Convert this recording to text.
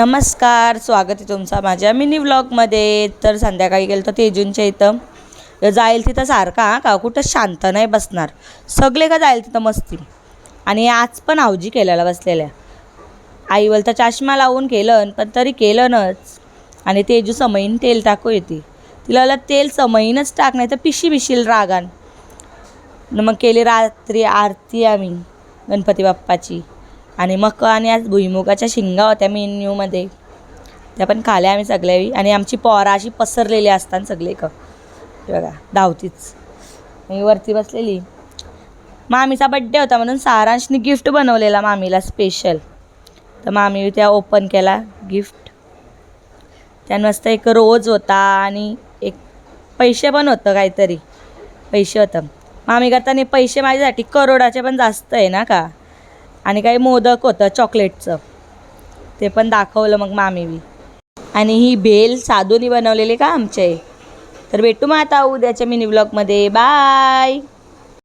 नमस्कार, स्वागत आहे तुमचा माझ्या मिनी व्लॉगमध्ये। तर संध्याकाळी गेलो तर तेजूंच्या इथं जाईल तिथं सारखा का कुठं शांत नाही बसणार, सगळे का जाईल तिथं मस्ती। आणि आज पण आवजी केलेला बसलेल्या आई बोलता चष्मा लावून केलं पण तरी केलंच। आणि तेजू समईन तेल टाकू येते तिला तेल समईनच टाक नाही तर पिशी बिशील रागान। मग केली रात्री आरती आम्ही गणपती बाप्पाची। आणि मग आज भुईमुगाच्या शेंगा होत्या मेन्यूमध्ये, त्या पण खाल्या आम्ही सगळ्यावी। आणि आमची पोरा अशी पसरलेली असतात सगळे बघा धावतीच। मी वरती बसलेली, मामीचा बड्डे होता म्हणून सारांशने गिफ्ट बनवलेला मामीला स्पेशल। तर मामी त्या ओपन केला गिफ्ट, त्यानं मस्त एक रोज होता आणि एक पैसे पण होतं, काहीतरी पैसे होतं। मामी करताना पैसे माझ्यासाठी करोडाचे पण जास्त आहे ना का। आणि काही मोदक होतं चॉकलेटचं, ते पण दाखवलं मग मामीवी। आणि ही भेल साधूनी बनवलेली का आमचे। तर भेटू मग आता उद्याच्या मिनी व्लॉगमध्ये, बाय।